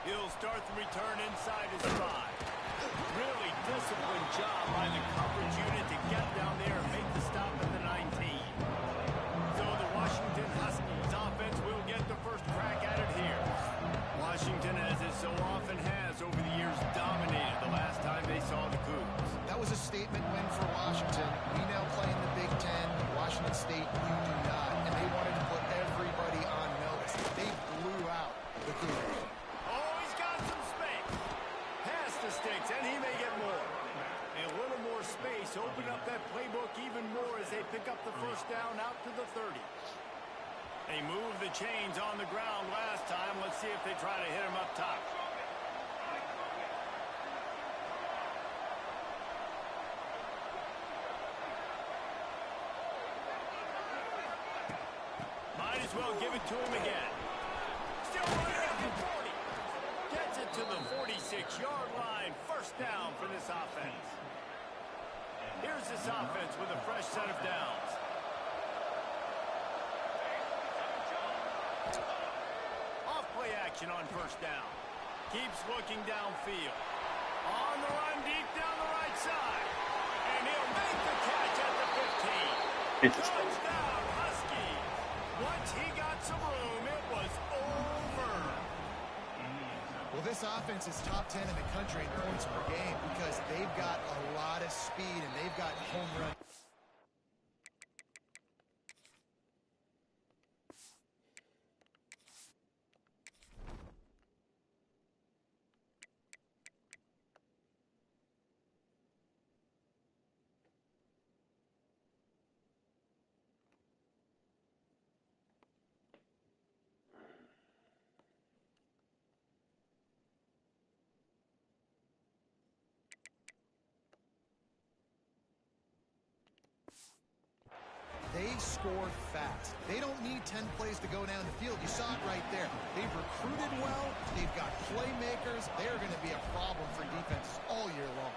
He'll start the return inside his 5. Really disciplined job by the coverage unit to get down there and make the stop at the 19. So the Washington Huskies offense will get the first crack at it here. Washington, as it so often has over the years, dominated the last time they saw the Cougs. That was a statement win for Washington. We now play in the Big Ten. Washington State, you do not. And they wanted to put everybody on notice. They blew out the Cougars. Oh, he's got some space. Pass the sticks, and he may get more. And a little more space. Open up that playbook even more as they pick up the first down out to the 30. They moved the chains on the ground last time. Let's see if they try to hit him up top. Might as well give it to him again. Still running up the 40. Gets it to the 46-yard line. First down for this offense. Here's this offense with a fresh set of downs. Off-play action on first down. Keeps looking downfield. On the run deep down the right side. And he'll make the catch at the 15. Touchdown, Huskies. Once he got some room, it was over. Well, this offense is top 10 in the country in points per game because they've got a lot of speed and they've got home run. They score fast. They don't need 10 plays to go down the field. You saw it right there. They've recruited well. They've got playmakers. They're going to be a problem for defenses all year long.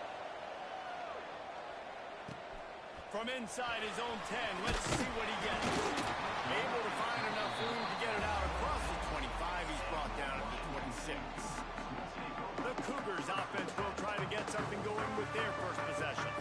From inside his own 10, let's see what he gets. Able to find enough room to get it out across the 25. He's brought down at the 26. The Cougars offense will try to get something going with their first possession.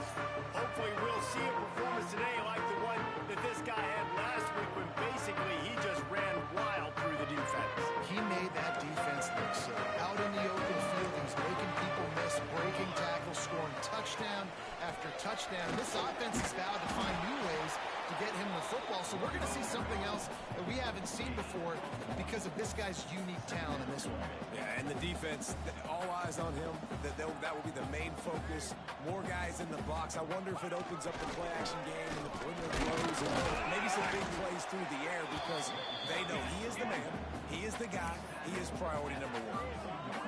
Hopefully we'll see a performance today like the one that this guy had last week when basically he just ran wild through the defense. He made that defense look silly. Out in the open field, he was making people miss, breaking tackles, scoring touchdown after touchdown. This offense is vowed to find new ways to get him the football, so we're going to see something else that we haven't seen before because of this guy's unique talent in this one. Yeah, and the defense, all eyes on him. That will be the main focus. More guys in the box. I wonder if it opens up the play-action game and the perimeter throws and maybe some big plays through the air because they know he is the man, he is the guy, he is priority number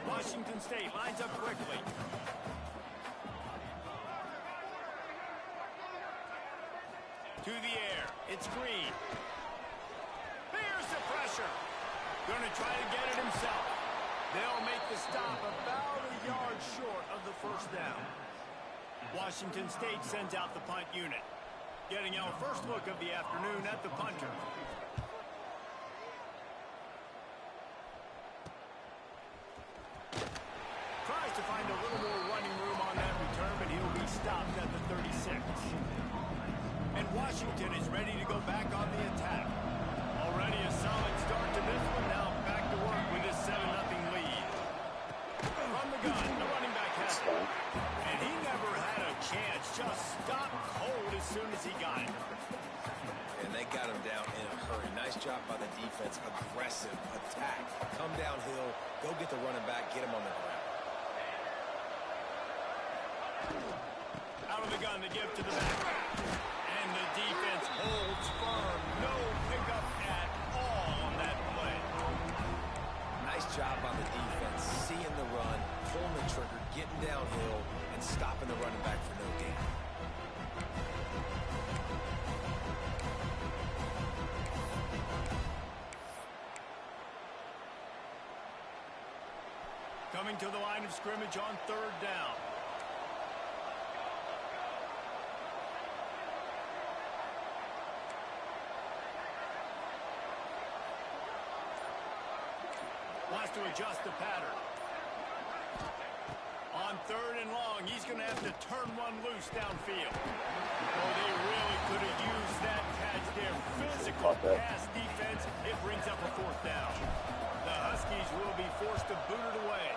1. Washington State lines up quickly. To the air. It's Green. Here's the pressure. Gonna try to get it himself. They'll make the stop about a yard short of the first down. Washington State sends out the punt unit. Getting our first look of the afternoon at the punter. Tries to find a little more running room on that return, but he'll be stopped at the 36. And Washington is ready to go back on the attack. Already a solid start to this one. Now back to work with his 7-0 lead. From the gun, the running back has it. And he never had a chance. Just stopped cold as soon as he got it. And they got him down in a hurry. Nice job by the defense. Aggressive attack. Come downhill. Go get the running back. Get him on the ground. Out of the gun, the give to the back. And the defense holds firm. No pickup at all on that play. Nice job on the defense. Seeing the run, pulling the trigger, getting downhill, and stopping the running back for no gain. Coming to the line of scrimmage on third down. Wants to adjust the pattern. On 3rd and long, he's going to have to turn one loose downfield. Oh, they really could have used that catch there. Physical pass defense. It brings up a 4th down. The Huskies will be forced to boot it away.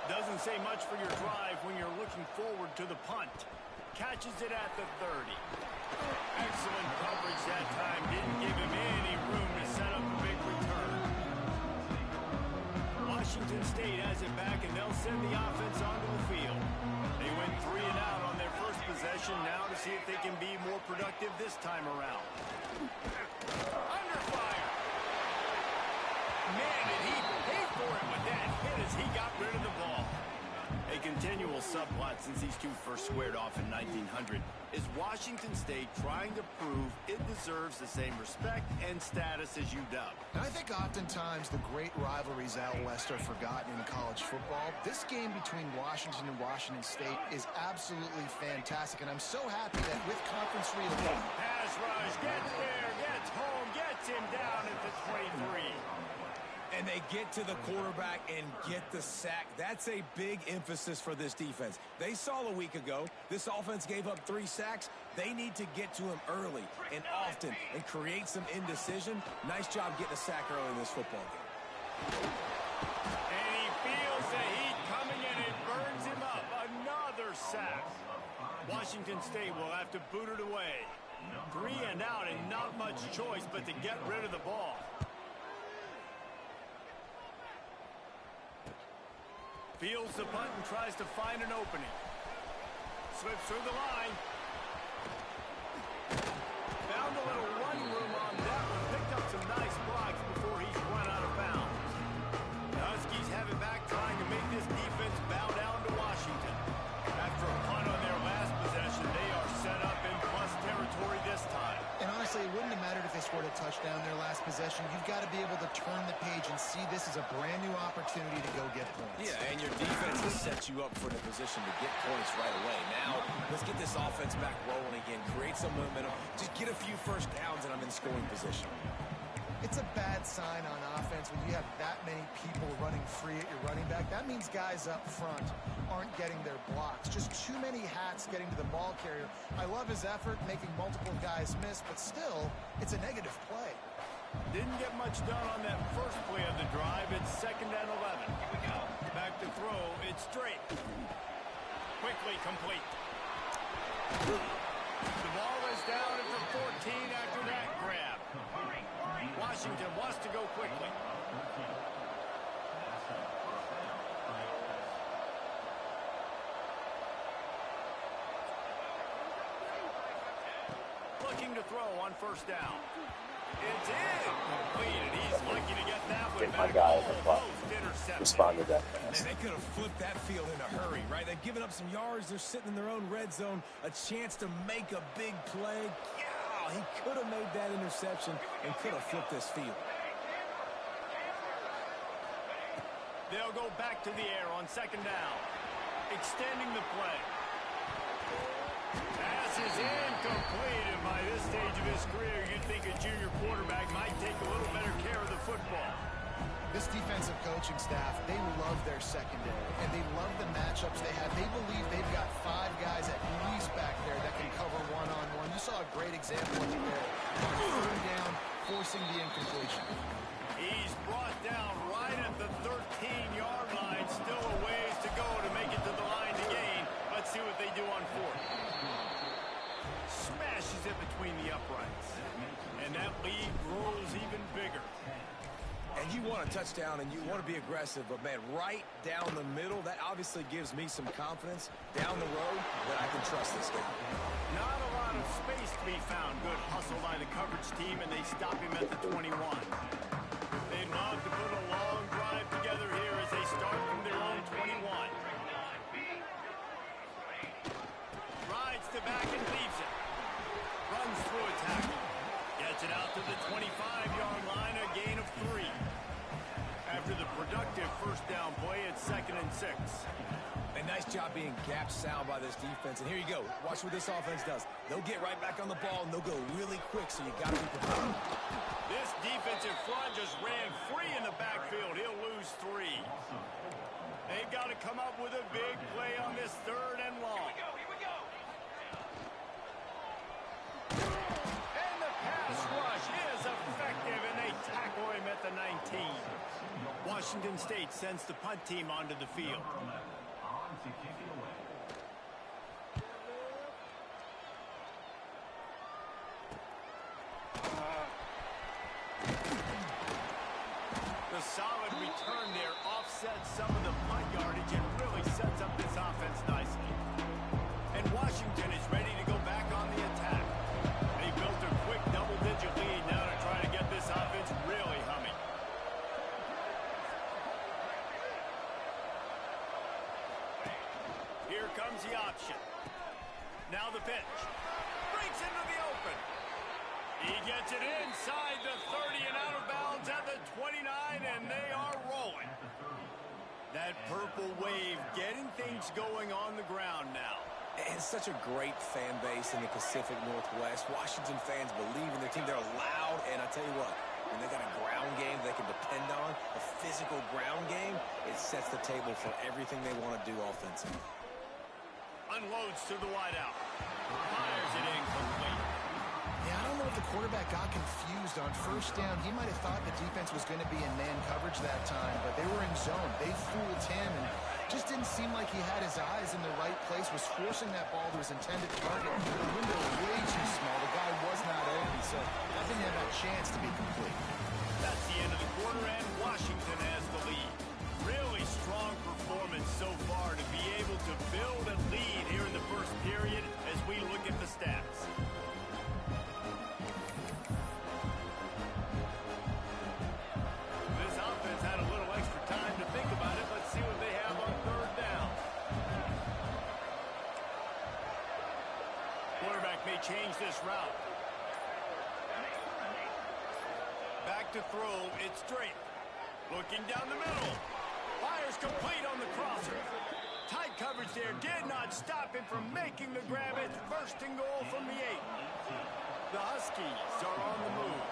Doesn't say much for your drive when you're looking forward to the punt. Catches it at the 30. Excellent coverage that time. Didn't give him any room to set up a big return. Washington State has it back, and they'll send the offense onto the field. They went 3 and out on their first possession. Now to see if they can be more productive this time around. Under fire. Man, did he pay for it with that hit as he got rid of the ball. A continual subplot since these two first squared off in 1900 is Washington State trying to prove it deserves the same respect and status as UW. And I think oftentimes the great rivalries out west are forgotten in college football. This game between Washington and Washington State is absolutely fantastic, and I'm so happy that with conference realignment. Pass rush, gets there, gets home, gets him down at the 23. And they get to the quarterback and get the sack. That's a big emphasis for this defense. They saw a week ago, this offense gave up 3 sacks. They need to get to him early and often and create some indecision. Nice job getting a sack early in this football game. And he feels the heat coming and it burns him up. Another sack. Washington State will have to boot it away. 3 and out and not much choice but to get rid of the ball. Fields the punt and tries to find an opening. Slips through the line. Found a little run room on that one. Picked up some nice blocks before he's run out of bounds. The Huskies have it back, trying to make this defense bow down to Washington. After a punt on their last possession, they are set up in plus territory this time. And honestly, it wouldn't have mattered if they scored a touchdown their last possession. You've got to be able to turn the page and see this as a brand new opportunity to go get points. Yeah, and your defense has set you up for the position to get points right away. Now, let's get this offense back rolling again. Create some momentum. Just get a few first downs, and I'm in scoring position. It's a bad sign on offense when you have that many people running free at your running back. That means guys up front aren't getting their blocks. Just too many hats getting to the ball carrier. I love his effort, making multiple guys miss, but still, it's a negative play. Didn't get much done on that first play of the drive. It's 2nd and 11. Here we go. Back to throw. It's straight. Quickly complete. The ball is down at the 14 after that grab. Washington wants to go quickly. Looking to throw on 1st down. It's in. Completed. He's lucky to get that one back. My guy responded that And fast. they could have flipped that field in a hurry, right? They've given up some yards. They're sitting in their own red zone. A chance to make a big play. Yeah, he could have made that interception and could have flipped this field. They'll go back to the air on 2nd down. Extending the play. Pass is incomplete, and by this stage of his career, you'd think a junior quarterback might take a little better care of the football. This defensive coaching staff, they love their secondary, and they love the matchups they have. They believe they've got 5 guys at least back there that can cover one-on-one. You saw a great example of it there. On 3rd down, forcing the incompletion. He's brought down right at the 13-yard line. Still a ways to go to make it to the line to gain. Let's see what they do on 4th. Smashes it between the uprights. And that lead grows even bigger. And you want a touchdown and you want to be aggressive, but, man, right down the middle, that obviously gives me some confidence down the road that I can trust this game. Not a lot of space to be found. Good hustle by the coverage team, and they stop him at the 21. They'd love to put a long drive together here as they start from their own 21. Rides to back and leaves it. Runs through a tackle. Gets it out to the 25-yard line, a gain of 3. After the productive 1st down play, it's 2nd and 6. A nice job being gap sound by this defense. And here you go. Watch what this offense does. They'll get right back on the ball, and they'll go really quick, so you got to be prepared. This defensive front just ran free in the backfield. He'll lose 3. They've got to come up with a big play on this 3rd and long. Here we go. And the pass rush is effective, and they tackle him at the 19. Washington State sends the punt team onto the field. The solid return there offsets some of the punt yardage and really sets up this offense nicely. And Washington is ready to go back on the attack. They built a quick double-digit lead now to try to get this offense really humming. Here comes the option. Now the pitch. Breaks into the open. He gets it inside the 30 and out of bounds at the 29, and they are rolling. That purple wave getting things going on the ground now. It's such a great fan base in the Pacific Northwest. Washington fans believe in their team. They're loud, and I tell you what, when they got a ground game they can depend on, a physical ground game, it sets the table for everything they want to do offensively. Unloads to the wideout. Fires it in complete. Yeah, I don't know if the quarterback got confused on 1st down. He might have thought the defense was going to be in man coverage that time, but they were in zone. They fooled him and just didn't seem like he had his eyes in the right place, was forcing that ball to his intended target. The window was way too small. The guy was not open, so that didn't have a chance to be complete. That's the end of the quarter, and Washington has the lead. Really strong performance so far to be able to build a lead here in the 1st period as we look at the stats. This offense had a little extra time to think about it. Let's see what they have on 3rd down. Quarterback may change this route. Back to throw, it's straight. Looking down the middle. Fires complete on the crosser. Tight coverage there did not stop him from making the grab. It's 1st and goal from the 8. The Huskies are on the move.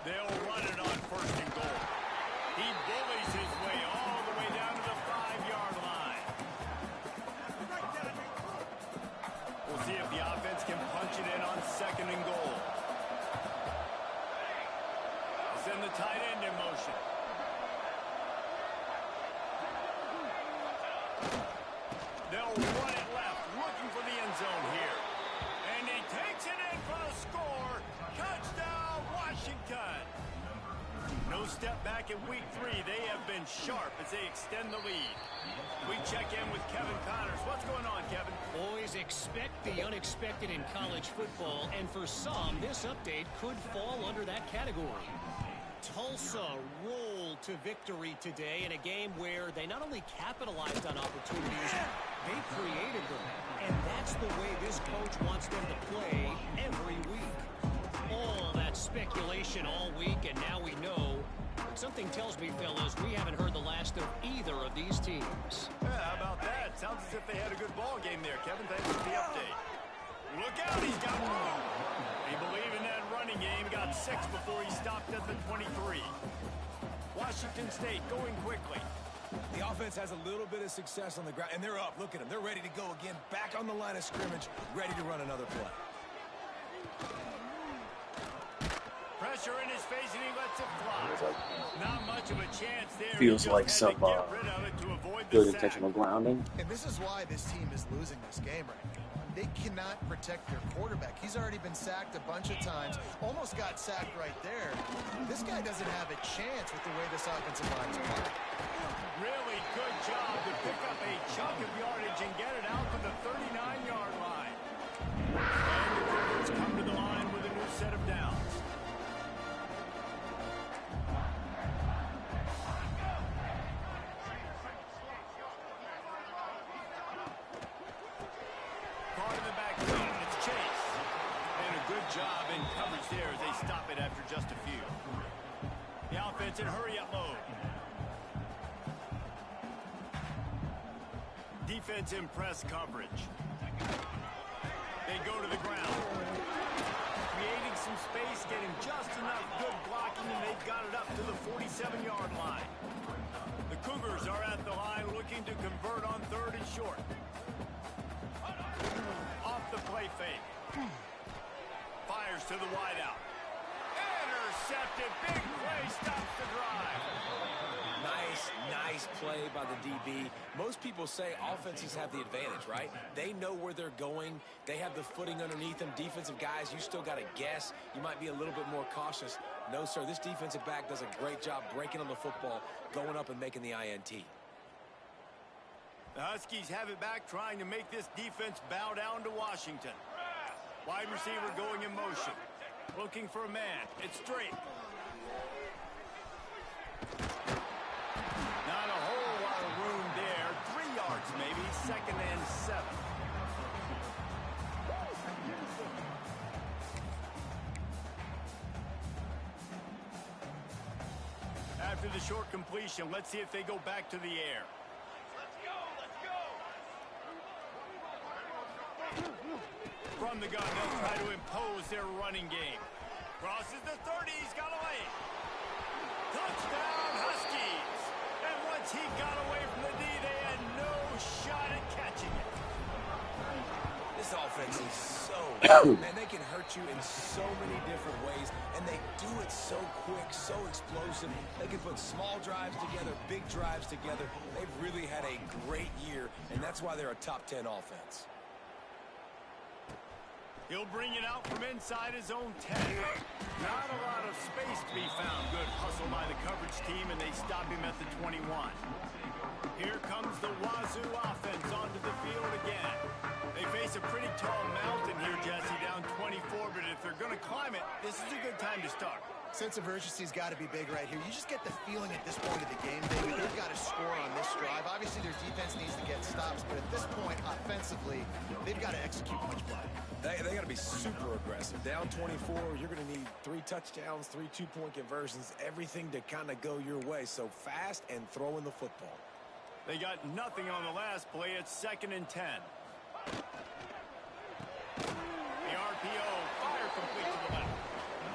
They'll run it on 1st and goal. He bullies his way all the way down to the 5-yard line. We'll see if the offense can punch it in on 2nd and goal. Send the tight end in motion. They'll run it left, looking for the end zone here. And he takes it in for the score. Touchdown, Washington. No step back in week 3. They have been sharp as they extend the lead. We check in with Kevin Connors. What's going on, Kevin? Always expect the unexpected in college football, and for some, this update could fall under that category. Tulsa rolled to victory today in a game where they not only capitalized on opportunities, they created them. And that's the way this coach wants them to play every week. All that speculation all week, and now we know. But something tells me, fellas, we haven't heard the last of either of these teams. Yeah, how about that? Sounds as if they had a good ball game there, Kevin. Thanks for the update. Look out, he's got room. They believe in that running game. Got 6 before he stopped at the 23. Washington State going quickly. The offense has a little bit of success on the ground, and they're up. Look at them. They're ready to go again. Back on the line of scrimmage, ready to run another play. Pressure in his face, and he lets it fly. Not much of a chance there. Feels like some good intentional grounding. And this is why this team is losing this game right now. They cannot protect their quarterback. He's already been sacked a bunch of times. Almost got sacked right there. This guy doesn't have a chance with the way this offensive line is playing. Really good job to pick up a chunk of yardage and get it out to the 39-yard line. And the Cougars come to the line with a new set of downs. Caught in the backfield. It's Chase. And a good job in coverage there as they stop it after just a few. The offense in hurry-up mode. Defense in press coverage. They go to the ground. Creating some space, getting just enough good blocking, and they've got it up to the 47-yard line. The Cougars looking to convert on 3rd and short. Off the play fake. Fires to the wideout. Intercepted. Big play stops the drive. Nice play by the DB. Most people say offenses have the advantage, right? They know where they're going. They have the footing underneath them. Defensive guys, you still got to guess. You might be a little bit more cautious. No, sir, this defensive back does a great job breaking on the football, going up and making the INT. The Huskies have it back, trying to make this defense bow down to Washington. Wide receiver going in motion. Looking for a man. It's straight. Not a whole lot of room there. 3 yards maybe. 2nd and 7. After the short completion, let's see if they go back to the air. From the gun, they'll try to impose their running game. Crosses the 30, he's got away. Touchdown, Huskies! And once he got away from the D, they had no shot at catching it. This offense is so good, man. They can hurt you in so many different ways, and they do it so quick, so explosive. They can put small drives together, big drives together. They've really had a great year, and that's why they're a top 10 offense. He'll bring it out from inside his own 10. Not a lot of space to be found. Good hustle by the coverage team, and they stop him at the 21. Here comes the Wazoo offense onto the field again. They face a pretty tall mountain here, Jesse, down 24, but if they're going to climb it, this is a good time to start. Sense of urgency's got to be big right here. You just get the feeling at this point of the game, David, they've got to score on this drive. Obviously, their defense needs to get stops, but at this point, offensively, they've got to execute much better. They got to be super aggressive. Down 24, you're going to need 3 touchdowns, 3 two-point conversions, everything to kind of go your way. So fast and throwing the football. They got nothing on the last play. It's 2nd and 10. The RPO, fire complete to the left.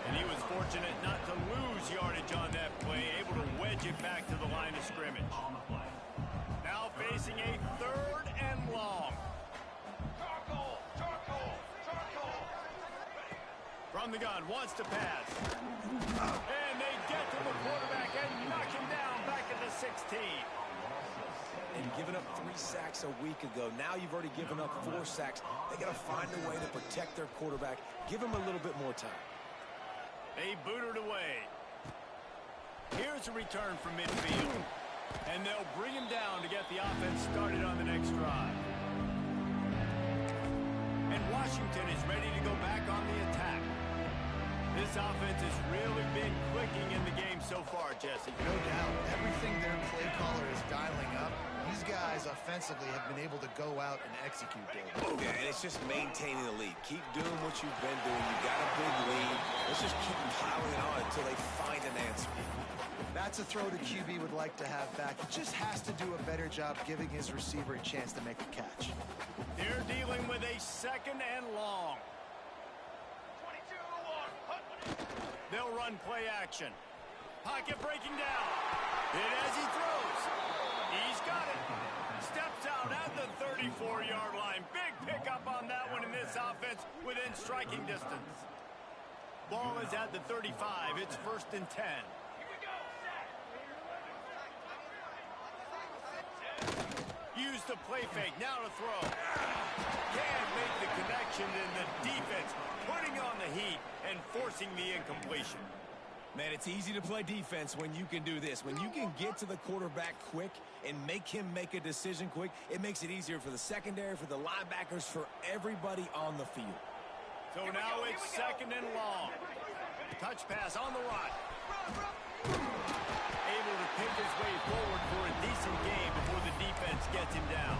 And he was fortunate not to lose yardage on that play, able to wedge it back to the line of scrimmage. Now facing a 3rd and long. From the gun, wants to pass. And they get to the quarterback and knock him down back at the 16. And giving up 3 sacks a week ago. Now you've already given up 4 sacks. They got to find a way to protect their quarterback. Give him a little bit more time. They boot it away. Here's a return from midfield. And they'll bring him down to get the offense started on the next drive. And Washington is ready to go back on the attack. This offense has really been clicking in the game so far, Jesse. No doubt. Everything their play caller is dialing up, these guys offensively have been able to go out and execute, David. Yeah, and it's just maintaining the lead. Keep doing what you've been doing. You got a big lead. Let's just keep piling on until they find an answer. That's a throw the QB would like to have back. He just has to do a better job giving his receiver a chance to make a catch. They're dealing with a 2nd and long. They'll run play action. Pocket breaking down. Hit as he throws. He's got it. Steps out at the 34-yard line. Big pickup on that one in this offense within striking distance. Ball is at the 35. It's 1st and 10. Use the play fake. Now to throw. Can't make the connection, and the defense putting on the heat and forcing the incompletion. Man, it's easy to play defense when you can do this. When you can get to the quarterback quick and make him make a decision quick, it makes it easier for the secondary, for the linebackers, for everybody on the field. So now it's 2nd and long. Touch pass on the right. Able to pick his way forward for a decent game before the defense gets him down.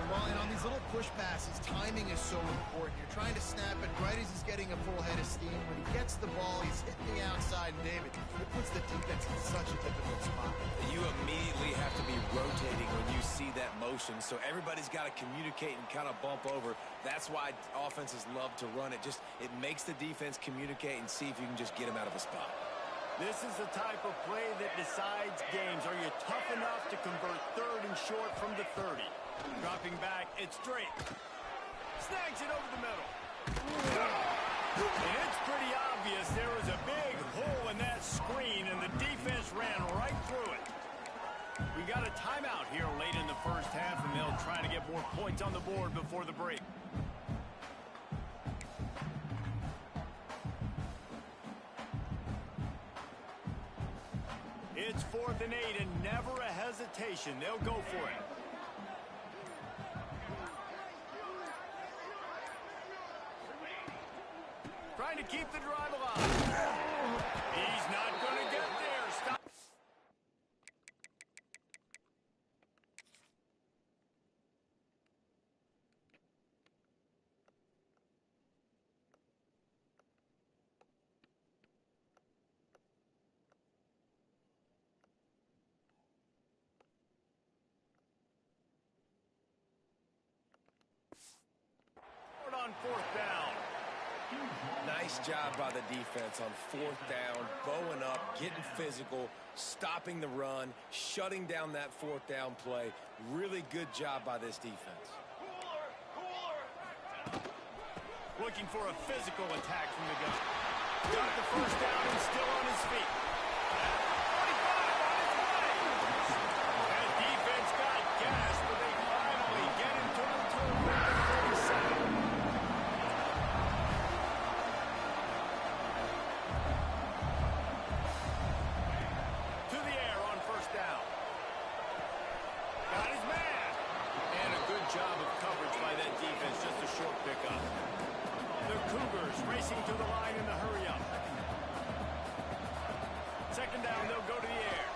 Well, and on these little push passes, timing is so important. You're trying to snap it right as he's getting a full head of steam. When he gets the ball, he's hitting the outside, and David, it puts the defense in such a difficult spot. You immediately have to be rotating when you see that motion, so everybody's got to communicate and kind of bump over. That's why offenses love to run it. It makes the defense communicate and see if you can just get him out of a spot. This is the type of play that decides games. Are you tough enough to convert 3rd and short from the 30? Dropping back, it's straight. Snags it over the middle. And it's pretty obvious there was a big hole in that screen, and the defense ran right through it. We got a timeout here late in the first half, and they'll try to get more points on the board before the break. It's 4th and 8, and never a hesitation. They'll go for it. Trying to keep the drive alive. He's not going to get there. Stop. On 4th down. Nice job by the defense on 4th down, bowing up, getting physical, stopping the run, shutting down that 4th down play. Really good job by this defense. Looking for a physical attack from the gun. Got the 1st down and still on his feet. 45 on his way. That defense got gas, but they finally get him to the 47. Racing to the line in the hurry-up. 2nd down, they'll go to the air.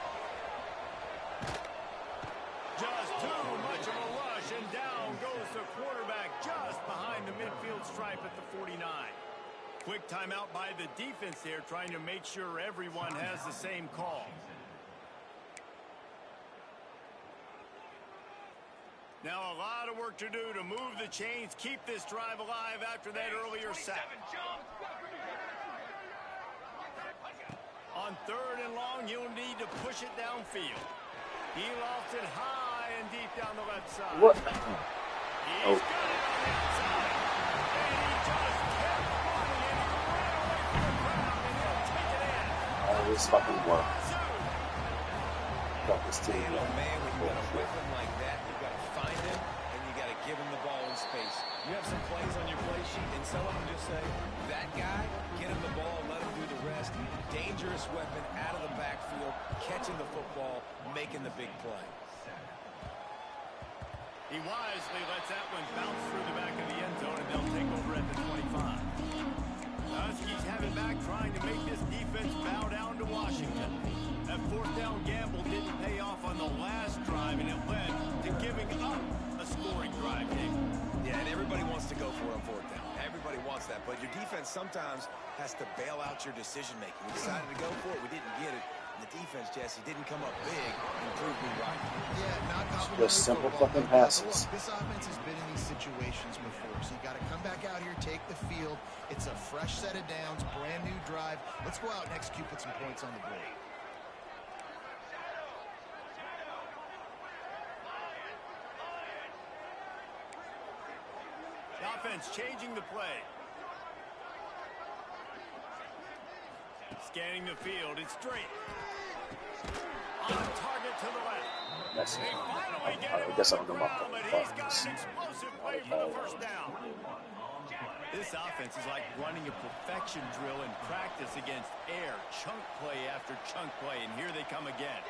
Just too much of a rush, and down goes the quarterback just behind the midfield stripe at the 49. Quick timeout by the defense there, trying to make sure everyone has the same call. Now a lot of work to do to move the chains, keep this drive alive after that earlier sack. On 3rd and long, you'll need to push it downfield. He lost it high and deep down the left side. What? He's got it on the outside. And he just kept running, and he ran away from the ground, and he'll take it in. All this fucking work. Got this team. Man, when you got a weapon like that, you got to find him, and you got to give him the ball in space. You have some plays on your play sheet, and some of them just say, that guy, get him the ball, let him do the rest. Dangerous weapon out of the backfield, catching the football, making the big play. He wisely lets that one bounce through the back of the end zone, and they'll take over at the 25. Huskies have it back, trying to make this defense bow down to Washington. That 4th down gamble didn't pay off on the last drive, and it led to giving up a scoring drive, Dave. Yeah, and everybody wants to go for it on 4th down. Everybody wants that, but your defense sometimes has to bail out your decision-making. We decided to go for it. We didn't get it. And the defense, Jesse, didn't come up big and prove me right. Yeah, not just simple fucking passes. Look, this offense has been in these situations before, so you got to come back out here, take the field. It's a fresh set of downs, brand new drive. Let's go out and execute, put some points on the board. The offense changing the play. Scanning the field, it's straight. On target to the left. That's They finally get I him guess on I'll the go ground, but he's got buttons. an explosive play for the 1st down. This offense is like running a perfection drill in practice against air. Chunk play after chunk play, and here they come again.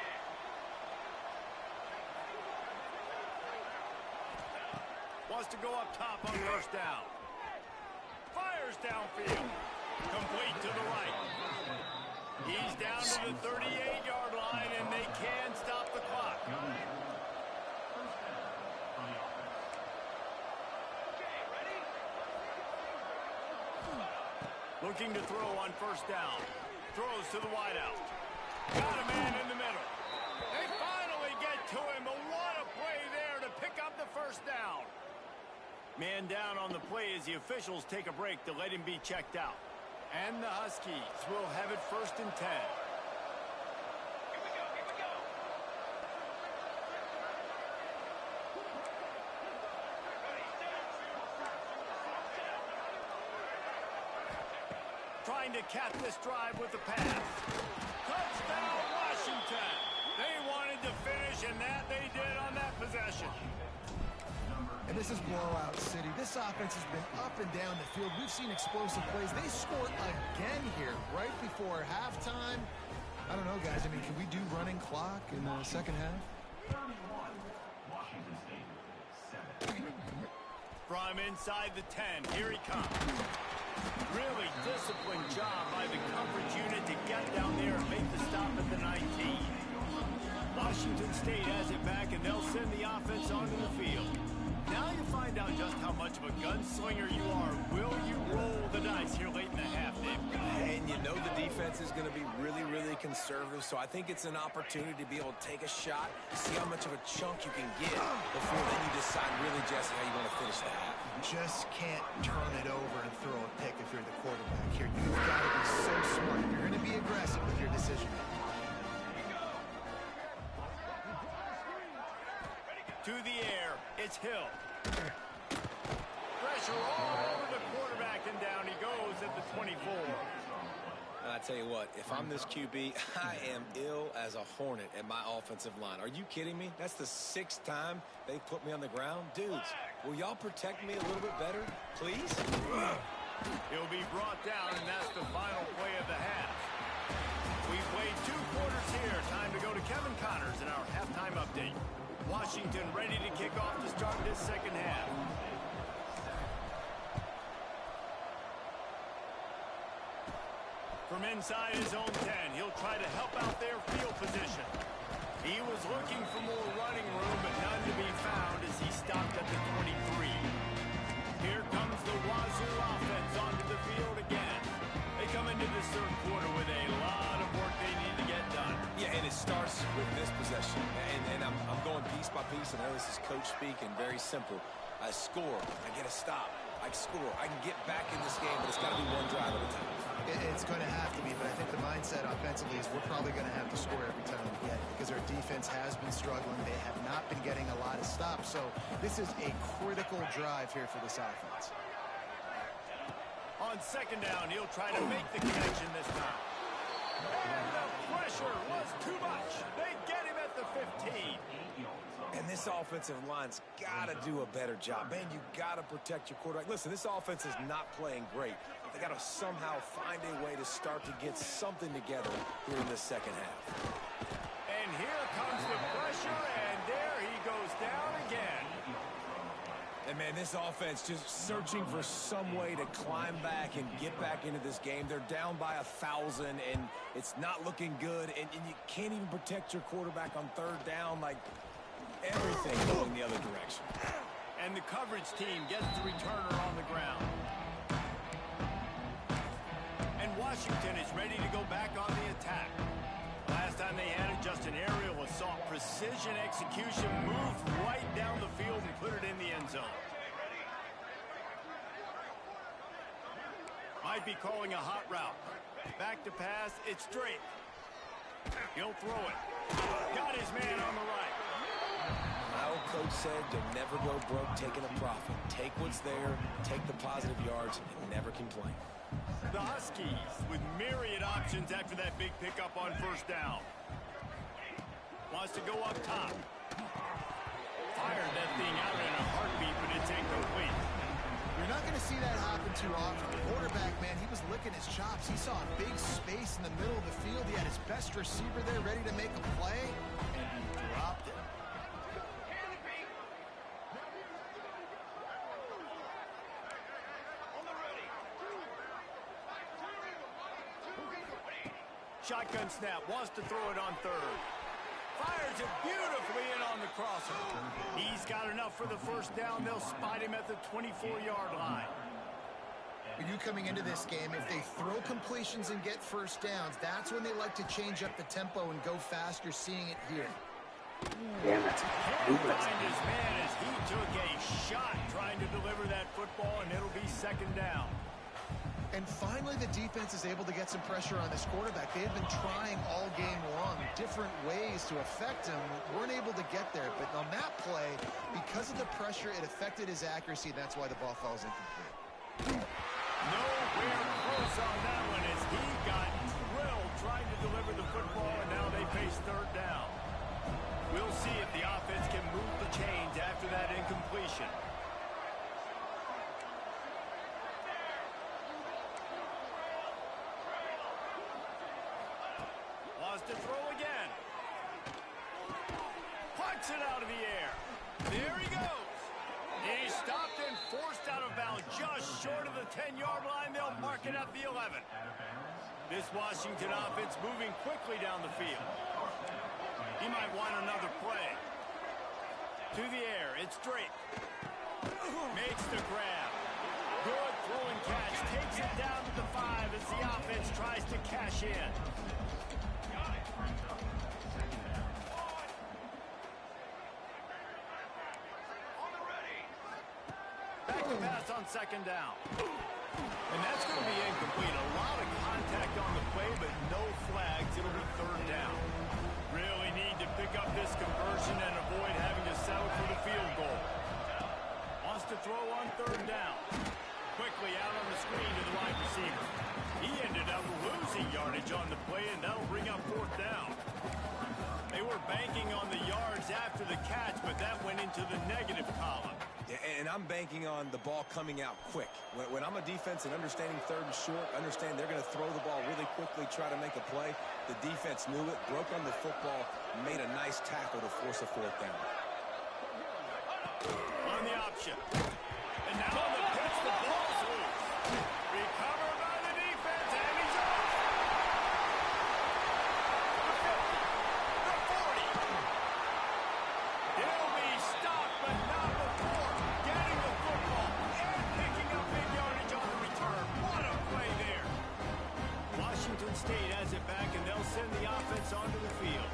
Wants to go up top on 1st down. Fires downfield. Complete to the right. He's down to the 38-yard line, and they can stop the clock. Looking to throw on 1st down. Throws to the wideout. Got a man in the middle. They finally get to him, but what a play there to pick up the 1st down. Man down on the play as the officials take a break to let him be checked out. And the Huskies will have it 1st and 10. trying to cap this drive with the pass. Touchdown, Washington. They wanted to finish, and that they did on that possession. And this is blowout city. This offense has been up and down the field. We've seen explosive plays. They scored again here right before halftime. I don't know, guys. I mean, can we do running clock in the second half? From inside the 10, here he comes. Really disciplined job by the coverage unit to get down there and make the stop at the 19. Washington State has it back, and they'll send the offense onto the field. Now you find out just how much of a gunslinger you are. Will you roll the dice here late in the half, Dave? And you know the defense is going to be really, really conservative, so I think it's an opportunity to be able to take a shot, see how much of a chunk you can get before then you decide really, Jesse, how you want to finish the half. Just can't turn it over and throw a pick if you're the quarterback here. You've got to be so smart. You're going to be aggressive with your decision. To the air, it's Hill. Pressure all over the quarterback, and down he goes at the 24. I tell you what, if I'm this QB, I am ill as a hornet at my offensive line. Are you kidding me? That's the 6th time they've put me on the ground. Dudes, will y'all protect me a little bit better, please? He'll be brought down, and that's the final play of the half. We've played 2 quarters here. Time to go to Kevin Connors in our halftime update. Washington ready to kick off to start this second half. From inside his own 10, he'll try to help out their field position. He was looking for more running room, but none to be found as he stopped at the 23. Here comes the Wazoo offense onto the field again. They come into this third quarter with a lot of work they need to get done. Yeah, and it starts with this possession. And I'm going piece by piece. I know this is coach speak and very simple. I score. I get a stop. I score. I can get back in this game, but it's got to be one drive at a time. It's going to have to be, but I think the mindset offensively is we're probably going to have to score every time we get it because our defense has been struggling. They have not been getting a lot of stops, so this is a critical drive here for this offense. On second down, he'll try to make the connection this time. And the pressure was too much. They get him at the 15. And this offensive line's got to do a better job. Man, you got to protect your quarterback. Listen, this offense is not playing great. They got to somehow find a way to start to get something together here in this second half. And here comes the pressure, and there he goes down again. And, man, this offense just searching for some way to climb back and get back into this game. They're down by 1,000, and it's not looking good. And you can't even protect your quarterback on third down. Like, everything going the other direction. And the coverage team gets the returner on the ground. And Washington is ready to go back on the attack. Last time they had it, just an aerial assault. Precision execution, moved right down the field and put it in the end zone. Might be calling a hot route. Back to pass, it's straight. He'll throw it. Got his man on the right. My old coach said you'll never go broke taking a profit. Take what's there, take the positive yards, and never complain. The Huskies with myriad options after that big pickup on first down. Wants to go up top. Fired that thing out in a heartbeat, but it's incomplete. You're not going to see that happen too often. The quarterback, man, he was licking his chops. He saw a big space in the middle of the field. He had his best receiver there ready to make a play, and he dropped it. Shotgun snap, wants to throw it on third. Fires it beautifully in on the crosser. He's got enough for the first down. They'll spot him at the 24-yard line. For you coming into this game, if they throw completions and get first downs, that's when they like to change up the tempo and go fast. You're seeing it here. Damn it. Can't find his man as he took a shot trying to deliver that football, and it'll be second down. And finally, the defense is able to get some pressure on this quarterback. They have been trying all game long different ways to affect him. Weren't able to get there. But on that play, because of the pressure, it affected his accuracy. That's why the ball falls incomplete. Nowhere close on that one as he got drilled trying to deliver the football, and now they face third down. We'll see if the offense can move the chains after that incompletion. Wants to throw again. Puts it out of the air. There he goes. He's stopped and forced out of bounds just short of the 10-yard line. They'll mark it at the 11. This Washington offense moving quickly down the field. He might want another play. To the air, it's Drake. Makes the grab. Good throwing catch. Takes it down to the 5 as the offense tries to cash in. Back to pass on second down. And that's going to be incomplete. A lot of contact on the play, but no flags. It'll be third down. Really need to pick up this conversion and avoid having to settle for the field goal. Wants to throw on third down. Quickly out on the screen to the wide receiver. He ended up losing yardage on the play, and that'll bring up fourth down. They were banking on the yards after the catch, but that went into the negative column. Yeah, and I'm banking on the ball coming out quick. When I'm a defense and understanding third and short, understand they're going to throw the ball really quickly, try to make a play. The defense knew it, broke on the football, made a nice tackle to force a fourth down. On the option. And now on the pitch, the ball's loose. Recovered by the defense, and he's off. The 40. He'll be stopped, but not before getting the football and picking up big yardage on the return. What a play there. Washington State has it back, and they'll send the offense onto the field.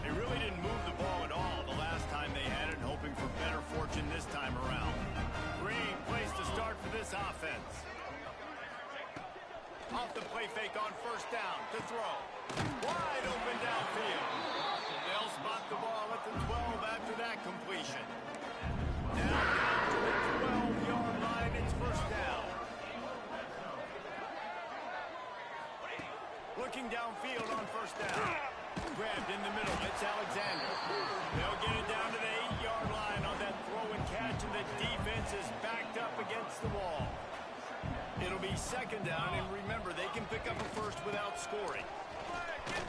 They really didn't move the ball at all the last time they had it, hoping for better fortune this time around. Great place to start for this offense. Off the play fake on first down to throw. Wide open downfield. They'll spot the ball at the 12 after that completion. Now down to the 12-yard line. It's first down. Looking downfield on first down. Grabbed in the middle. It's Alexander. They'll get it down to the 8-yard line on that throw and catch, and the defense is backed up against the wall. It'll be second down, and remember, they can pick up a first without scoring. And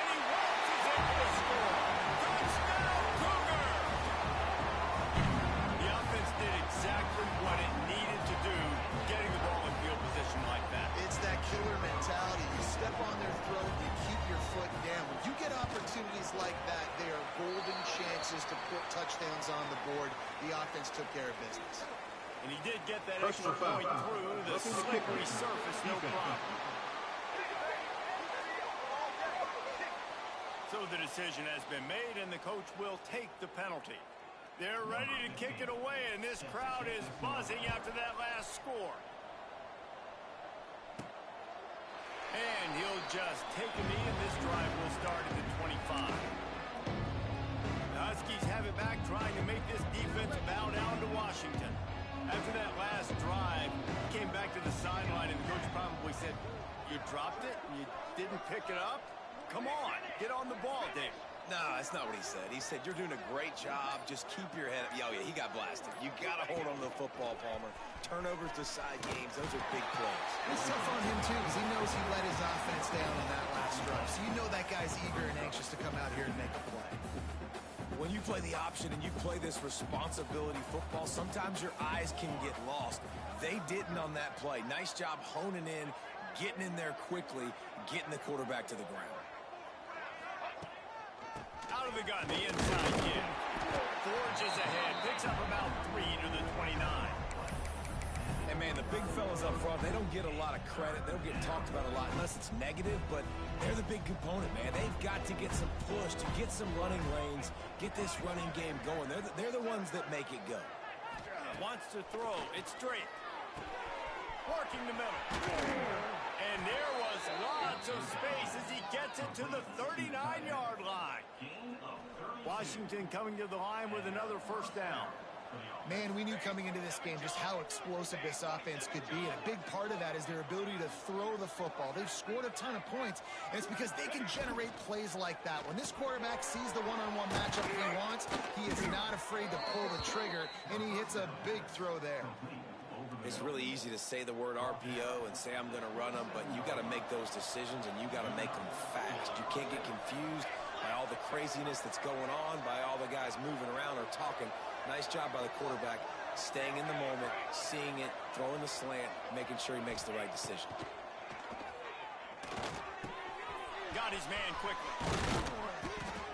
he waltzes in for the score. Touchdown, Cougar! The offense did exactly what it needed to do, getting the ball in field position like that. It's that killer mentality. You step on their throat, you keep your foot down. When you get opportunities like that, they are golden chances to put touchdowns on the board. The offense took care of business. And he did get that extra point through the slippery surface, no problem. So the decision has been made, and the coach will take the penalty. They're ready to kick it away, and this crowd is buzzing after that last score. And he'll just take a knee, and this drive will start at the 25. The Huskies have it back, trying to make this defense bow down to Washington. After that last drive, he came back to the sideline, and the coach probably said, "You dropped it? You didn't pick it up? Come on, get on the ball, Dave." No, that's not what he said. He said, "You're doing a great job. Just keep your head up." Oh, yeah, he got blasted. You got to hold on to the football, Palmer. Turnovers to side games, those are big plays. It's tough on him, too, because he knows he let his offense down on that last drive. So you know that guy's eager and anxious to come out here and make a play. When you play the option and you play this responsibility football, sometimes your eyes can get lost. They didn't on that play. Nice job honing in, getting in there quickly, getting the quarterback to the ground. Out of the gun, the inside kid. Forges ahead, picks up about 3 to the 29. And, man, the big fellas up front, they don't get a lot of credit. They don't get talked about a lot unless it's negative, but they're the big component, man. They've got to get some push, to get some running lanes, get this running game going. They're the ones that make it go. Wants to throw. It's straight. Working the middle. And there was lots of space as he gets it to the 39-yard line. Washington coming to the line with another first down. Man, we knew coming into this game just how explosive this offense could be, and a big part of that is their ability to throw the football. They've scored a ton of points, and it's because they can generate plays like that. When this quarterback sees the one-on-one matchup he wants, he is not afraid to pull the trigger, and he hits a big throw there. It's really easy to say the word RPO and say I'm going to run them, but you got to make those decisions, and you got to make them fast. You can't get confused by all the craziness that's going on, by all the guys moving around or talking. Nice job by the quarterback, staying in the moment, seeing it, throwing the slant, making sure he makes the right decision. Got his man quickly.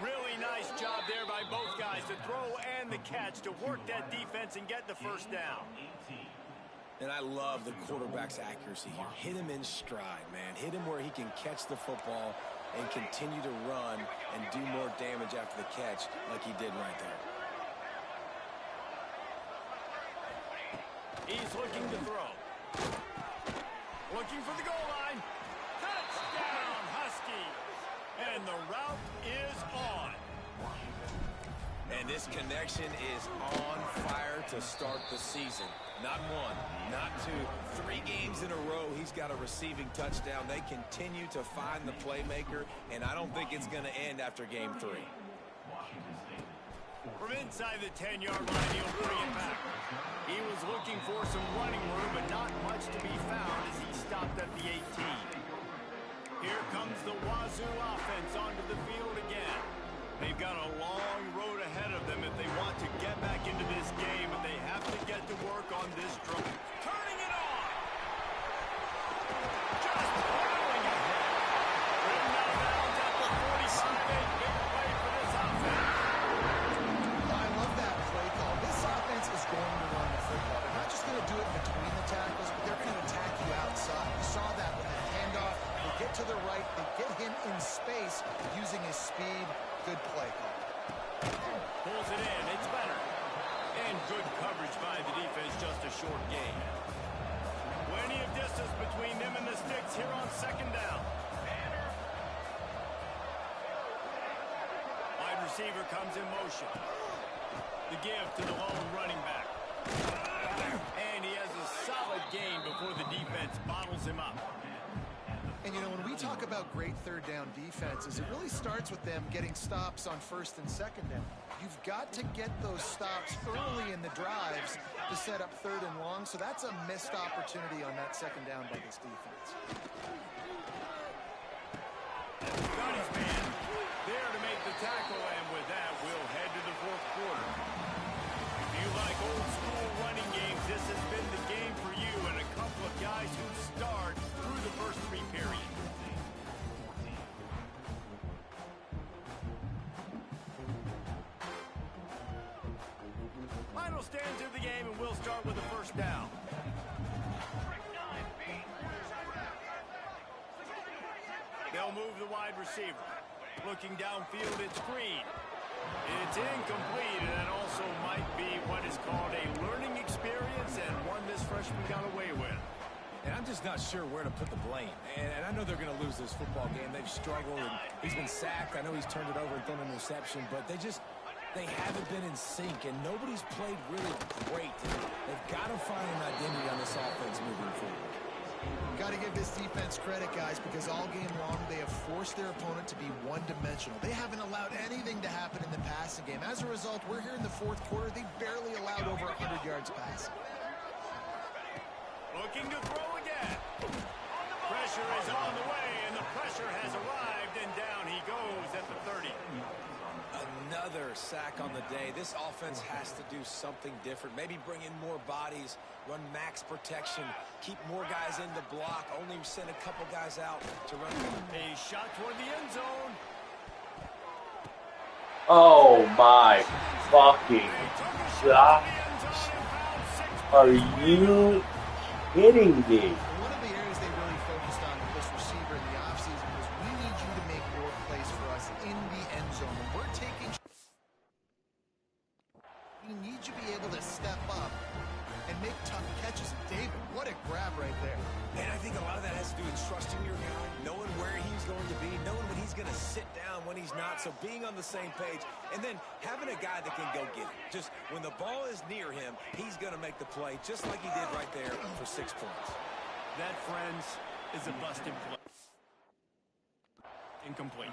Really nice job there by both guys, the throw and the catch, to work that defense and get the first down. And I love the quarterback's accuracy here. Hit him in stride, man. Hit him where he can catch the football and continue to run and do more damage after the catch like he did right there. He's looking to throw. Looking for the goal line. Touchdown, Husky. And the route is on. And this connection is on fire to start the season. Not one, not two, 3 games in a row he's got a receiving touchdown. They continue to find the playmaker, and I don't think it's going to end after game 3. From inside the 10-yard line, he'll bring it back. He was looking for some running room, but not much to be found as he stopped at the 18. Here comes the Wazoo offense onto the field again. They've got a long road ahead of them if they want to get back into this game, but they have to get to work on this drive. Turning it on! Just plowing ahead. Ridden out of bounds at the 45. A big play for this offense. I love that play call. This offense is going to run the football. They're not just going to do it between the tackles, but they're going to attack you outside. You saw that with the handoff. They get to the right. They get him in space using his speed. Good play call. Pulls it in. It's better. And good coverage by the defense. Just a short gain. Plenty of distance between them and the sticks here on second down. Wide receiver comes in motion. The give to the lone running back. And he has a solid gain before the defense bottles him up. And, you know, when we talk about great third down defenses, it really starts with them getting stops on first and second down. You've got to get those stops early in the drives to set up third and long, so that's a missed opportunity on that second down by this defense. Got his man there to make the tackle, and with that, we'll head to the fourth quarter. If you like old school running games, this has been the game for you, and a couple of guys who starred through the first 3 periods. Final stands of the game, and we'll start with the first down. They'll move the wide receiver. Looking downfield, it's Green. It's incomplete, and that also might be what is called a learning experience, and one this freshman got away with. And I'm just not sure where to put the blame. And I know they're going to lose this football game. They've struggled, and he's been sacked. I know he's turned it over and thrown an interception, but they haven't been in sync, and nobody's played really great. They've got to find an identity on this offense moving forward. Got to give this defense credit, guys, because all game long they have forced their opponent to be one-dimensional. They haven't allowed anything to happen in the passing game. As a result, we're here in the fourth quarter. They barely allowed over 100 yards passing. Looking to throw again. Pressure is on the way, and the pressure has arrived, and down he goes at the 30. Another sack on the day. This offense has to do something different. Maybe bring in more bodies, run max protection, keep more guys in the block, only send a couple guys out to run. A shot toward the end zone. Oh my fucking gosh. Are you kidding me? One of the areas they really focused on with this receiver in the offseason was we need you to make more plays for us in the end zone. When we're taking, we need you to be able to step up and make tough catches. David, what a grab right there. And I think a lot of that has to do with trusting your guy, knowing where he's going to be, knowing when he's he's going to sit down, when he's not. So being on the same page, and then having a guy that can go get it. Just when the ball is near him, he's going to make the play, just like he did right there for 6 points. That, friends, is a busted play. Incomplete.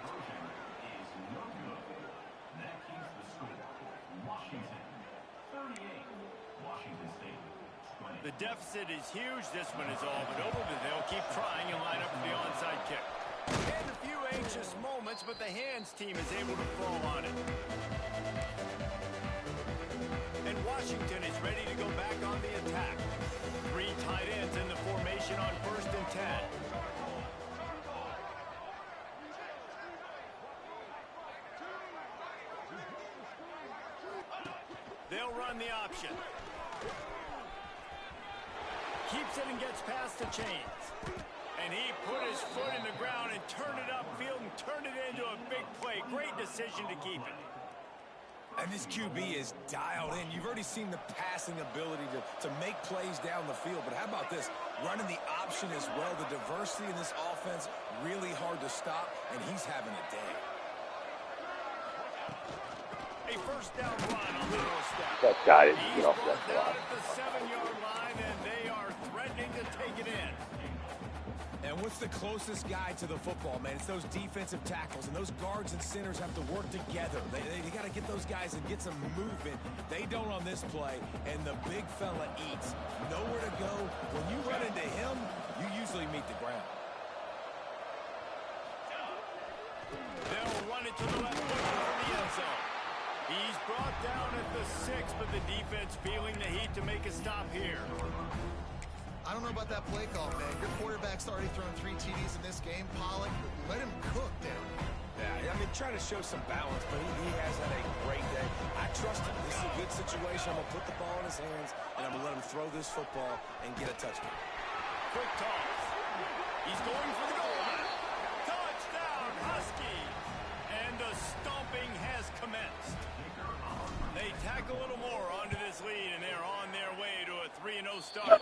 The deficit is huge. This one is all but over, but they'll keep trying and line up for the onside kick. And a few anxious moments, but the hands team is able to fall on it. And Washington is ready to go back on the attack. 3 tight ends in the formation on 1st and 10. They'll run the option. Keeps it and gets past the chains. And he put his foot in the ground and turned it upfield and turned it into a big play. Great decision to keep it. And this QB is dialed in. You've already seen the passing ability to make plays down the field. But how about this? Running the option as well. The diversity in this offense, really hard to stop, and he's having a day. A 1st down run on the doorstep. That guy didn't He's get off brought that down block. at the 7-yard line, and they are threatening to take it in. And what's the closest guy to the football, man? It's those defensive tackles, and those guards and centers have to work together. They got to get those guys and get some movement. They don't on this play, and the big fella eats. Nowhere to go. When you run into him, you usually meet the ground. They'll run it to the left corner for the end zone. He's brought down at the 6, but the defense feeling the heat to make a stop here. I don't know about that play call, man. Your quarterback's already thrown 3 TDs in this game. Pollock, let him cook down. Yeah, I mean, trying to show some balance, but he has had a great day. I trust him. This is a good situation. I'm going to put the ball in his hands, and I'm going to let him throw this football and get a touchdown. Quick toss. He's going for the goal line. Touchdown, Huskies. And the stomping has commenced. They tack a little more onto this lead, and they're on their way to a 3-0 start.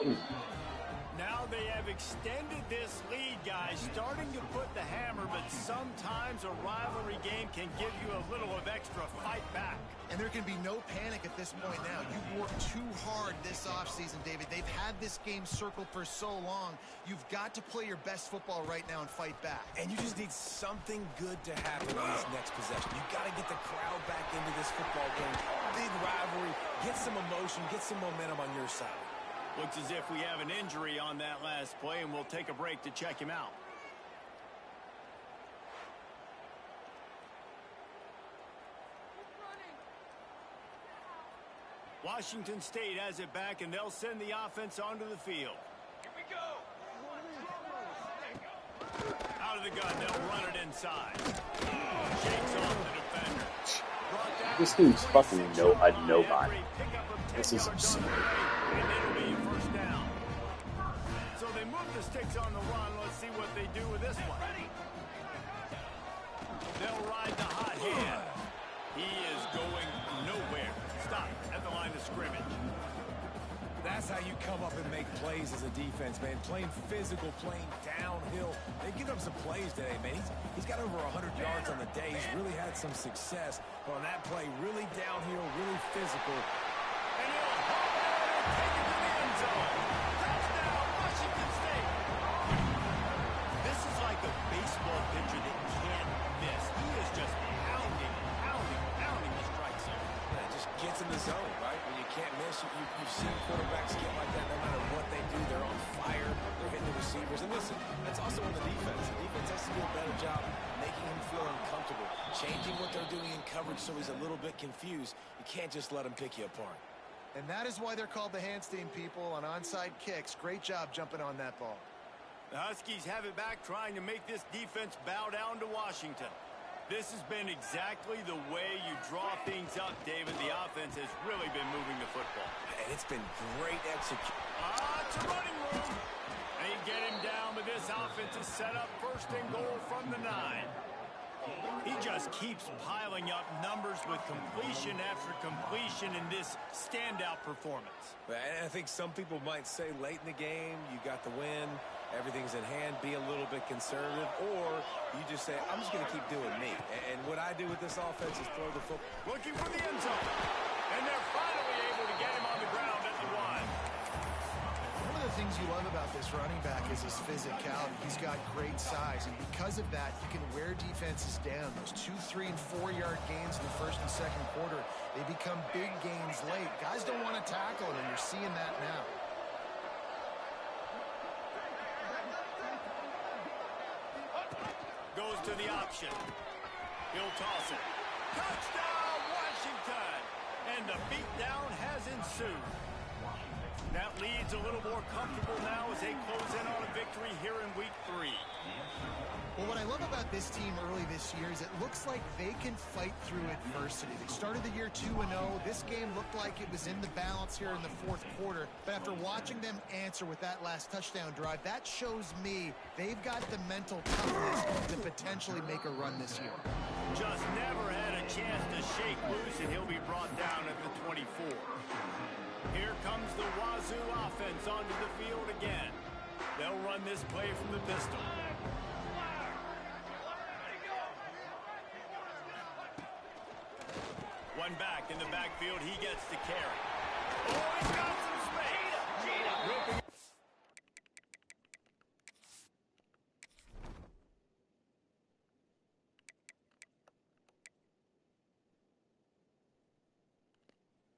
Now they have extended this lead, guys, starting to put the hammer, but sometimes a rivalry game can give you a little of extra fight back. And there can be no panic at this point now. You've worked too hard this offseason, David. They've had this game circled for so long. You've got to play your best football right now and fight back. And you just need something good to happen on this next possession. You've got to get the crowd back into this football game. Big rivalry. Get some emotion. Get some momentum on your side. Looks as if we have an injury on that last play, and we'll take a break to check him out. Washington State has it back, and they'll send the offense onto the field. Here we go. Out of the gun, they'll run it inside. Shakes off the defender. This dude's fucking a nobody. This is absurd. And it'll be a 1st down. So they move the sticks on the run. Let's see what they do with this one. They'll ride the hot hand. He is going nowhere. Stop at the line of scrimmage. That's how you come up and make plays as a defense, man. Playing physical, playing downhill. They've given him some plays today, man. He's got over 100 yards on the day. He's really had some success. But on that play, really downhill, really physical. And he'll hop out and take it to the end zone. Touchdown, Washington State. This is like a baseball pitcher that can't miss. He is just pounding the strike zone. Yeah, it just gets in the zone, right? When you can't miss, you've seen quarterbacks get like that no matter what they do. They're on fire. They're hitting the receivers. And listen, that's also on the defense. The defense has to do a better job making him feel uncomfortable, changing what they're doing in coverage so he's a little bit confused. You can't just let him pick you apart. And that is why they're called the hands team, people, on onside kicks. Great job jumping on that ball. The Huskies have it back, trying to make this defense bow down to Washington. This has been exactly the way you draw things up, David. The offense has really been moving the football. And it's been great execution. It's a running room. They get him down, but this offense is set up 1st and goal from the 9. He just keeps piling up numbers with completion after completion in this standout performance. And I think some people might say late in the game, you got the win. everything's in hand, be a little bit conservative, or you just say, I'm just going to keep doing me. And what I do with this offense is throw the football. Looking for the end zone. And they're finally able to get him on the ground at the 1. One of the things you love about this running back is his physicality. He's got great size, and because of that, he can wear defenses down. Those 2, 3, and 4-yard gains in the first and second quarter, they become big gains late. Guys don't want to tackle him, and you're seeing that now. Goes to the option. He'll toss it. Touchdown, Washington! And the beatdown has ensued. That lead's a little more comfortable now as they close in on a victory here in week 3. Well, what I love about this team early this year is it looks like they can fight through adversity. They started the year 2-0. This game looked like it was in the balance here in the fourth quarter. But after watching them answer with that last touchdown drive, that shows me they've got the mental toughness to potentially make a run this year. Just never had a chance to shake loose, and he'll be brought down at the 24. Here comes the Wazoo offense onto the field again. They'll run this play from the pistol. One back in the backfield, he gets the carry. Oh, he's got some space.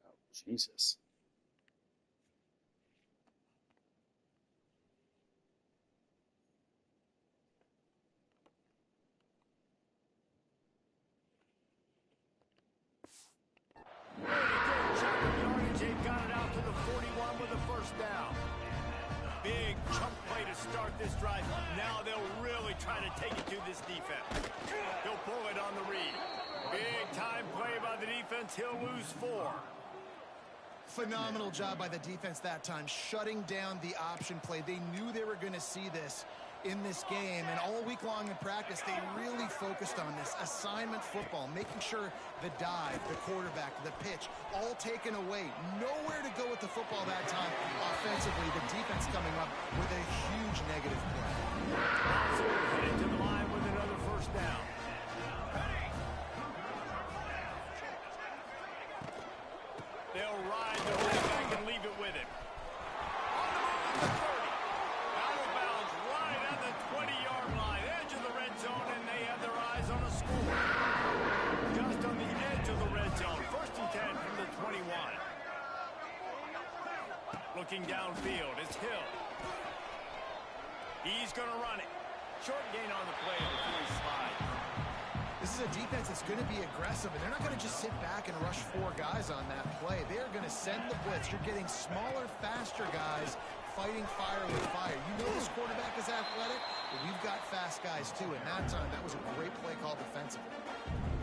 Oh, Jesus. They got it out to the 41 with a first down. Big chunk play to start this drive. Now they'll really try to take it to this defense. He'll pull it on the read. Big time play by the defense. He'll lose 4. Phenomenal job by the defense that time, shutting down the option play. They knew they were going to see this in this game, and all week long in practice, they really focused on this assignment football, making sure the dive, the quarterback, the pitch, all taken away. Nowhere to go with the football that time. Offensively, the defense coming up with a huge negative play. So we're headed to the line with another first down. They'll ride the running back and leave it with him. On the move at the 30. Out of bounds right at the 20-yard line. Edge of the red zone, and they have their eyes on a score. Just on the edge of the red zone. First and 10 from the 21. Looking downfield, it's Hill. He's going to run it. Short gain on the play before he slides. This is a defense that's going to be aggressive, and they're not going to just sit back and rush 4 guys on that play. They are going to send the blitz. You're getting smaller, faster guys fighting fire with fire. You know this quarterback is athletic, but we've got fast guys too, and that time, that was a great play call defensively.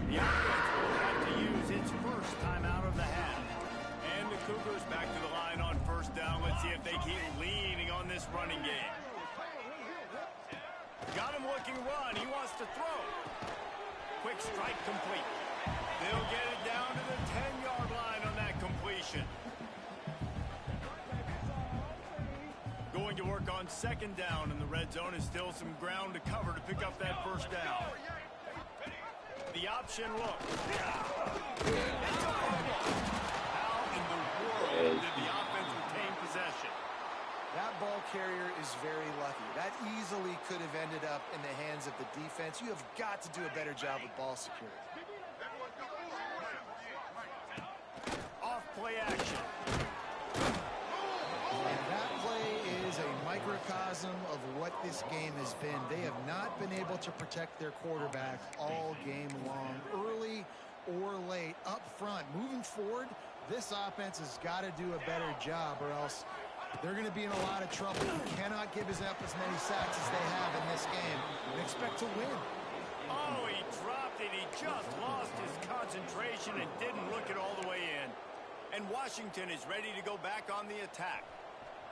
The offense will have to use its first time out of the half. And the Cougars back to the line on first down. Let's see if they keep leaning on this running game. Got him looking run. He wants to throw. Quick strike complete. They'll get it down to the 10-yard line on that completion. Going to work on second down in the red zone is still some ground to cover to pick up that first down. The option look. How in the world did the offense retain possession? That ball carrier is very lucky. That easily could have ended up in the hands of the defense. You have got to do a better job with ball security. Off play action. And that play is a microcosm of what this game has been. They have not been able to protect their quarterback all game long, early or late, up front. Moving forward, this offense has got to do a better job, or else they're going to be in a lot of trouble. You cannot give up as many sacks as they have in this game and expect to win. Oh, he dropped it. He just lost his concentration and didn't look it all the way in. And Washington is ready to go back on the attack.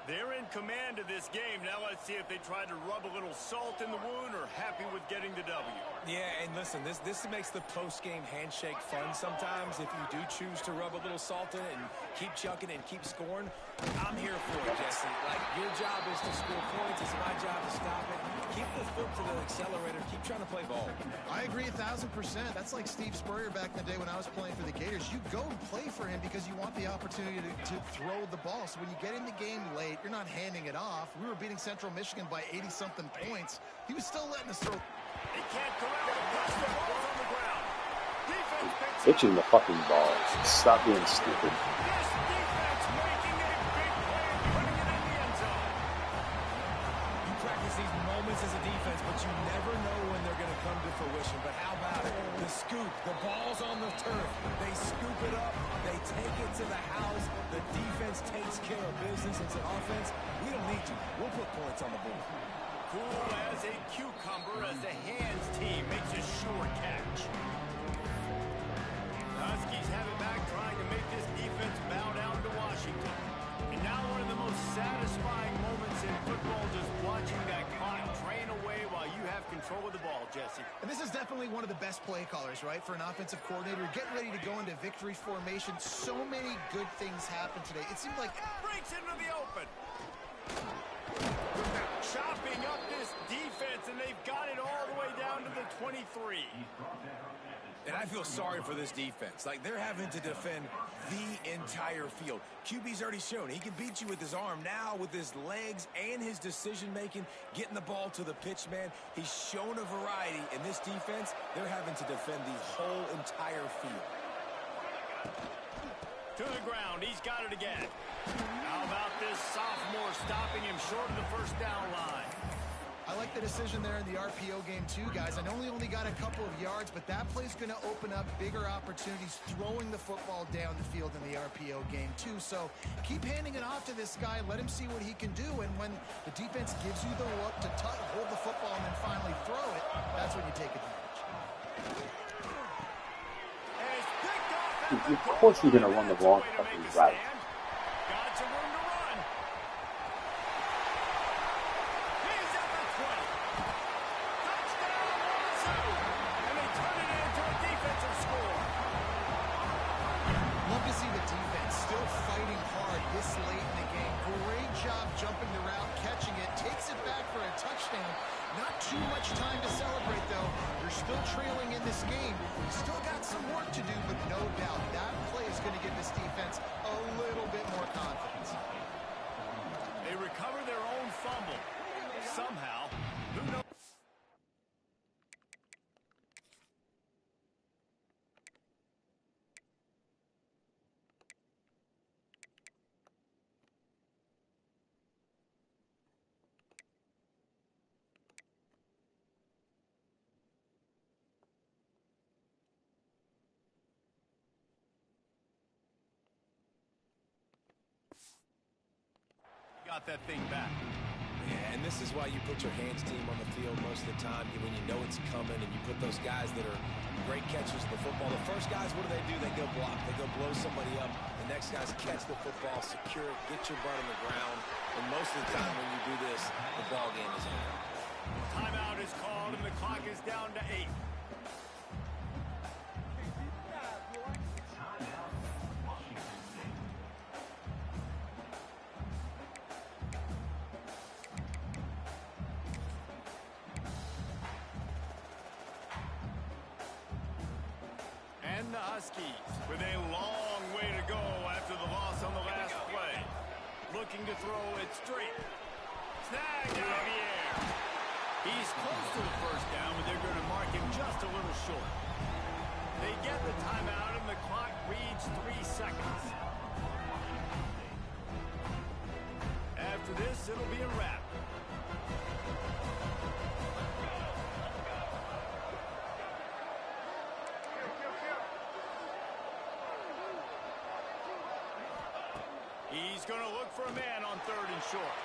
They're in command of this game. Now let's see if they try to rub a little salt in the wound or happy with getting the W. Yeah, and listen, this makes the post-game handshake fun sometimes. If you do choose to rub a little salt in it and keep chucking and keep scoring, I'm here for it, Jesse. Like, your job is to score points. It's my job to stop it. Keep the foot to the accelerator. Keep trying to play ball. I agree 1,000%. That's like Steve Spurrier back in the day when I was playing for the Gators. You go and play for him because you want the opportunity to throw the ball. So when you get in the game late, you're not handing it off. We were beating Central Michigan by 80-something points. He was still letting us throw. He can't go out and touch the ball on the ground. Defense picks Pitching the fucking balls. Stop being stupid. this defense making a big play and putting it in the end zone. You practice these moments as a defense, but you never know when they're going to come to fruition. But how about it? The scoop, the ball's on the turf. They scoop it up. They take it to the house. The defense takes care of business. It's an offense. We don't need to. We'll put points on the board. Cool as a cucumber as the hands team makes a sure catch. The Huskies have it back, trying to make this defense bow down to Washington. And now one of the most satisfying moments in football, just watching that clock drain away while you have control of the ball, Jesse. And this is definitely one of the best play callers, right? For an offensive coordinator, getting ready to go into victory formation. So many good things happened today. It seemed like Breaks into the open. Chopping up this defense, and they've got it all the way down to the 23. And I feel sorry for this defense. Like, they're having to defend the entire field. QB's already shown he can beat you with his arm. Now, with his legs and his decision-making, getting the ball to the pitch man, he's shown a variety. In this defense, they're having to defend the whole entire field. To the ground, he's got it again. How about this sophomore stopping him short of the first down line? I like the decision there in the RPO game too, guys. I know he only got a couple of yards, but that play's going to open up bigger opportunities throwing the football down the field in the RPO game too. So keep handing it off to this guy. Let him see what he can do. And when the defense gives you the look to hold the football and then finally throw it, that's when you take advantage. And he's picked off. Of course you're going to run the wrong fucking route. Got some room to run. He's at the 20. Touchdown, Wazoo. And they turn it into a defensive score. Love to see the defense still fighting hard this late in the game. Great job jumping the route, catching it, takes it back for a touchdown. Not too much time to celebrate, though. You're still trailing in this game. You still got some work to do, but no doubt that play is going to give this defense a little bit more confidence. They recover their own fumble. Somehow. Who knows? Got that thing back. Yeah, and this is why you put your hands team on the field most of the time when you know it's coming, and you put those guys that are great catchers of the football. The first guys, what do? They go block. They go blow somebody up. The next guys catch the football, secure it, get your butt on the ground. And most of the time when you do this, the ball game is over. Timeout is called, and the clock is down to 8. And the Huskies with a long way to go after the loss on the last play. Looking to throw it straight. Snagged out of the air. He's close to the first down, but they're going to mark him just a little short. They get the timeout, and the clock reads 3 seconds. After this, it'll be a wrap. He's going to look for a man on 3rd and short.